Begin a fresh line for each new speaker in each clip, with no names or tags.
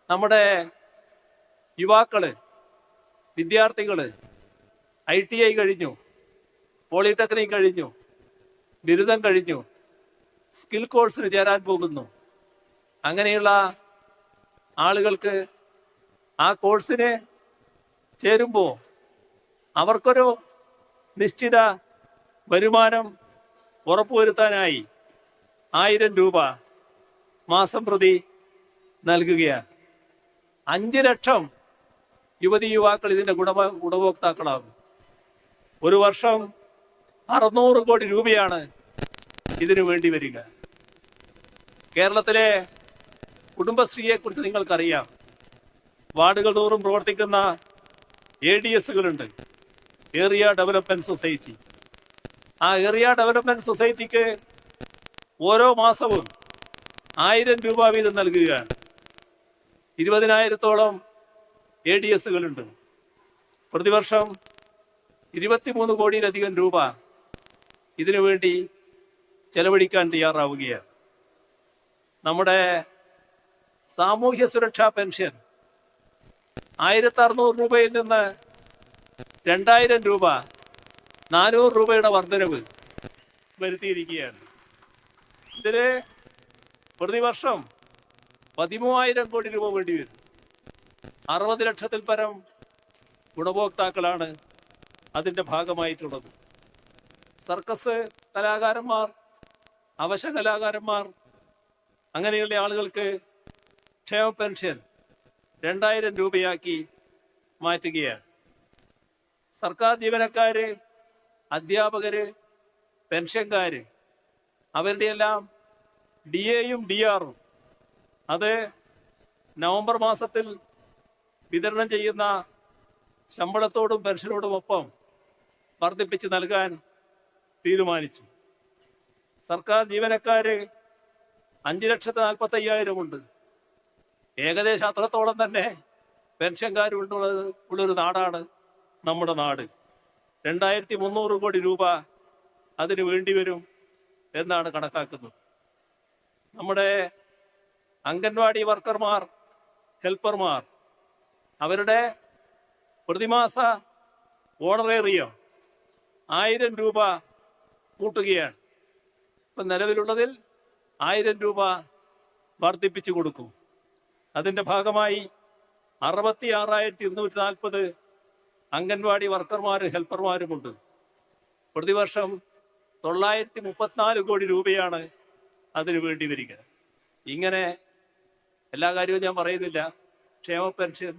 നമ്മുടെ യുവാക്കള്, വിദ്യാർത്ഥികള് ITI കഴിഞ്ഞു, പോളിടെക്നിക് കഴിഞ്ഞു, ബിരുദം കഴിഞ്ഞു, സ്കിൽ കോഴ്സിന് ചേരാൻ പോകുന്നു. അങ്ങനെയുള്ള ആളുകൾക്ക് ആ കോഴ്സിന് ചേരുമ്പോൾ അവർക്കൊരു നിശ്ചിത വരുമാനം ഉറപ്പുവരുത്താനായി 1000 രൂപ മാസം പ്രതി നൽകുകയാണ്. 5 ലക്ഷം യുവതി യുവാക്കൾ ഇതിൻ്റെ ഗുണഭോക്താക്കളാകും. ഒരു വർഷം 600 കോടി രൂപയാണ് ഇതിനു വേണ്ടി വരിക. കേരളത്തിലെ കുടുംബശ്രീയെക്കുറിച്ച് നിങ്ങൾക്കറിയാം. വാർഡുകൾ തോറും പ്രവർത്തിക്കുന്ന ADSകളുണ്ട്, ഏരിയ ഡെവലപ്മെന്റ് സൊസൈറ്റി. ആ ഏരിയ ഡെവലപ്മെന്റ് സൊസൈറ്റിക്ക് ഓരോ മാസവും 1000 രൂപ വീതം നൽകുകയാണ്. 20,000-ഓളം ADSകളുണ്ട്. പ്രതിവർഷം 23 കോടിയിലധികം രൂപ ഇതിനു വേണ്ടി ചെലവഴിക്കാൻ തയ്യാറാവുകയാണ്. നമ്മുടെ സാമൂഹ്യ സുരക്ഷാ പെൻഷൻ 1600 രൂപയിൽ നിന്ന് 2000 രൂപ, 400 രൂപയുടെ വർധനവ് വരുത്തിയിരിക്കുകയാണ്. ഇതിന് പ്രതിവർഷം 13,000 കോടി രൂപ വേണ്ടി വരും. 60 ലക്ഷത്തിൽ പരം ഗുണഭോക്താക്കളാണ് അതിൻ്റെ ഭാഗമായിട്ടുള്ളത്. സർക്കസ് കലാകാരന്മാർ, അവശ കലാകാരന്മാർ, അങ്ങനെയുള്ള ആളുകൾക്ക് ക്ഷേമ പെൻഷൻ 2000 രൂപയാക്കി മാറ്റുകയാണ്. സർക്കാർ ജീവനക്കാര്, അധ്യാപകര്, പെൻഷൻകാര്, അവരുടെ എല്ലാം DAയും DRഉം അത് നവംബർ മാസത്തിൽ വിതരണം ചെയ്യുന്ന ശമ്പളത്തോടും പെൻഷനോടുമൊപ്പം വർദ്ധിപ്പിച്ച് നൽകാൻ തീരുമാനിച്ചു. സർക്കാർ ജീവനക്കാര് 5,45,000 ഉണ്ട്. ഏകദേശം അത്രത്തോളം തന്നെ പെൻഷൻകാരുള്ളൊരു നാടാണ് നമ്മുടെ നാട്. 2,300 കോടി രൂപ അതിന് വേണ്ടി വരും എന്നാണ് കണക്കാക്കുന്നത്. നമ്മുടെ അംഗൻവാടി വർക്കർമാർ, ഹെൽപ്പർമാർ, അവരുടെ പ്രതിമാസ ഓണറേറിയം 1000 രൂപ കൂട്ടുകയാണ്. ഇപ്പം നിലവിലുള്ളതിൽ 1000 രൂപ വർദ്ധിപ്പിച്ചു കൊടുക്കും. അതിൻ്റെ ഭാഗമായി 66,240 അംഗൻവാടി വർക്കർമാരും ഹെൽപ്പർമാരുമുണ്ട്. പ്രതിവർഷം 934 കോടി രൂപയാണ് അതിനു വേണ്ടി വരിക. ഇങ്ങനെ എല്ലാ കാര്യവും ഞാൻ പറയുന്നില്ല. ക്ഷേമ പെൻഷൻ,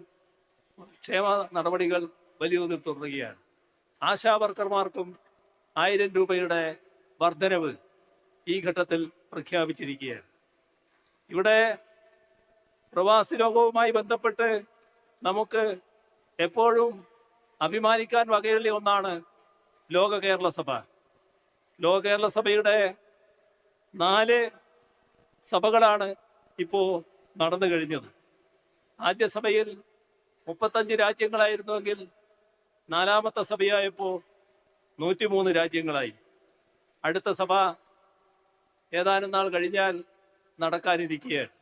ക്ഷേമ നടപടികൾ വലിയ തോതിൽ തുടരുകയാണ്. ആശാ വർക്കർമാർക്കും 1000 രൂപയുടെ വർധനവ് ഈ ഘട്ടത്തിൽ പ്രഖ്യാപിച്ചിരിക്കുകയാണ്. ഇവിടെ പ്രവാസി ലോകവുമായി ബന്ധപ്പെട്ട് നമുക്ക് എപ്പോഴും അഭിമാനിക്കാൻ വകയുള്ള ഒന്നാണ് ലോക കേരള സഭ. ലോക കേരള സഭയുടെ 4 സഭകളാണ് ഇപ്പോൾ നടന്നു കഴിഞ്ഞത്. ആദ്യ സഭയിൽ 35 രാജ്യങ്ങളായിരുന്നുവെങ്കിൽ 4ാമത്തെ സഭയായപ്പോൾ 103 രാജ്യങ്ങളായി. അടുത്ത സഭ ഏതാനും നാൾ കഴിഞ്ഞാൽ നടക്കാനിരിക്കുകയാണ്.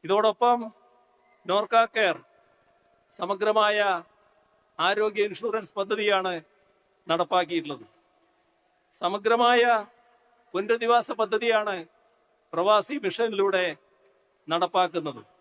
ഇതോടൊപ്പം നോർക്ക കെയർ സമഗ്രമായ ആരോഗ്യ ഇൻഷുറൻസ് പദ്ധതിയാണ് നടപ്പാക്കിയിട്ടുള്ളത്. സമഗ്രമായ പുനരധിവാസ പദ്ധതിയാണ് പ്രവാസി മിഷനിലൂടെ നടപ്പാക്കുന്നത്.